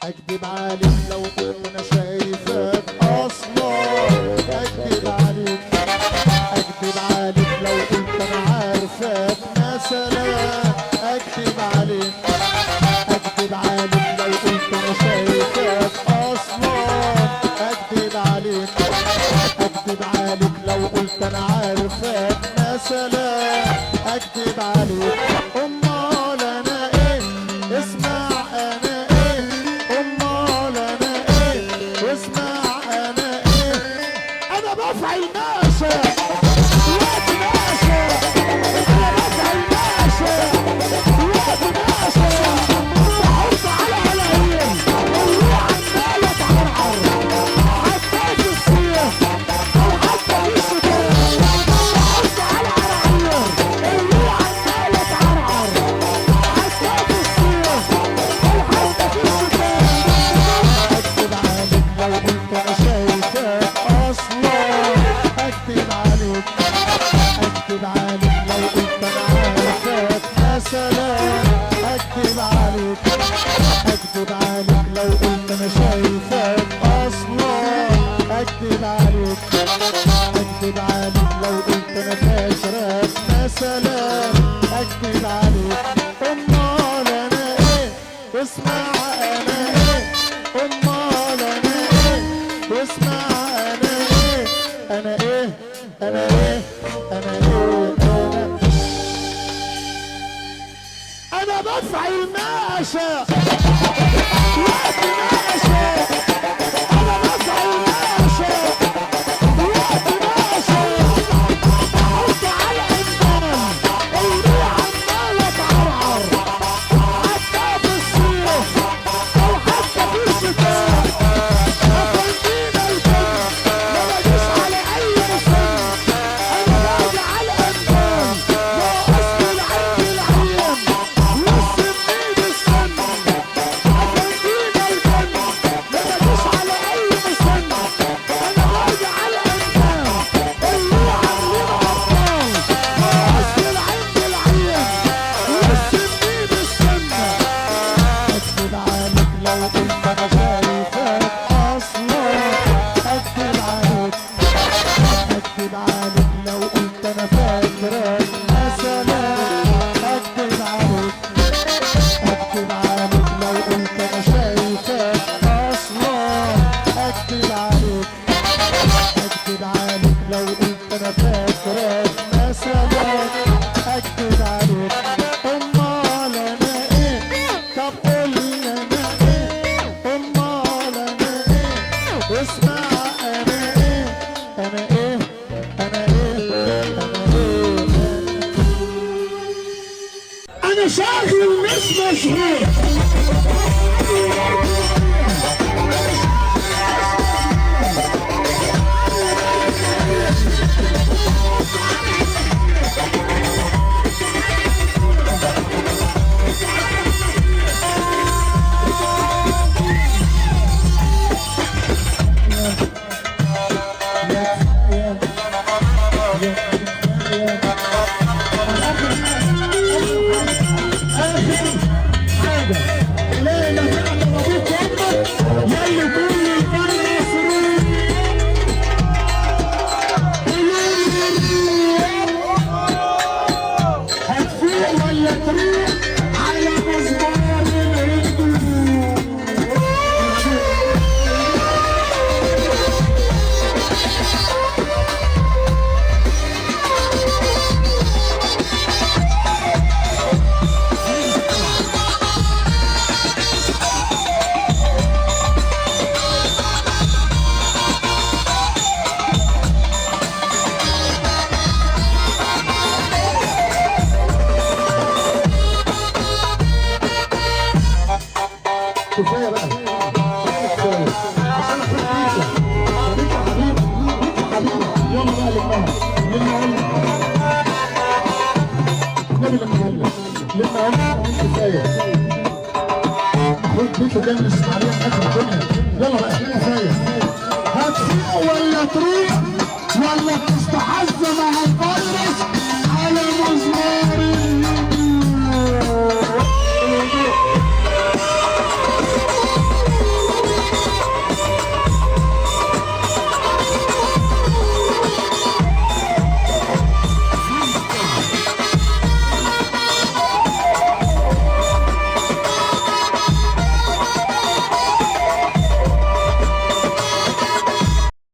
اكدب عليك لو قلت انا شايفك اصلا، اكدب عليك، اكدب عليك لو قلت انا عارفك مثلا، اكدب عليك، اكدب عليك لو قلت انا شايفك اصلا، اكدب عليك، اكدب عليك لو قلت انا عارفك مثلا، اكدب عليك. امال انا ايه؟ اسمع انا ايه؟ امال انا ايه؟ اسمع انا ايه؟ انا بفعل ماشي وقت ماشي، انا بفعل ماشي وقت ماشي، بحط على هلايل اللي عماله تعرعر حتى في الصيف او حتى في الشتاء، بحط على هلايل اللي عماله تعرعر حتى في الصيف او حتى في الشتاء. اكدب عليك لو قلت انا شايفك اصلا، اكدب عليك، اكدب عليك لو قلت انا عارفك مثلا، اكدب عليك، اكدب عليك لو قلت انا شايفك اصلا، اكدب عليك، اكدب عليك لو قلت انا فاكرك مثلا، اكدب عليك. امال انا ايه؟ اسمع انا ايه؟ امال انا ايه؟ اسمع انا ايه؟ انا ايه؟ انا ايه؟ انا ايه؟ انا بفعل ماشي وقت ماشي، انا بفعل ماشي وقت ماشي، بحط على النار اللي عماله تعرعر حتى في الصيف او حتى في الشتاء. افندينا البن ما باجيش على اي مسن، انا باجي على الانبان واصل العين العين والسنين السن. افندينا البن ما باجيش على اي مسن، انا باجي على الانبان اللي عاملين ابطال واصل العين العين والسنين السن. اكدب عليك لو قلت انا شايفك اصلا، اكدب عليك، اكدب عليك لو قلت انا فاكرك مثلا، اكدب عليك، اكدب عليك لو قلت انا شايفك اصلا، اكدب عليك، اكدب عليك لو قلت انا فاكرك مثلا، اكدب عليك. امال انا ايه؟ طب قول لي انا ايه؟ امال انا ايه؟ اسمع انا ايه؟ انا ايه؟ انا ايه؟ انا ايه؟ انا شاغل مش مشغول. كفايه بقى كفايه عشان اخد ايدك. طب انت حبيبي انت حبيبي يلا بقى لما النبي لما كفايه خد بيته جنب الاسماعيليه في اخر الدنيا. يلا بقى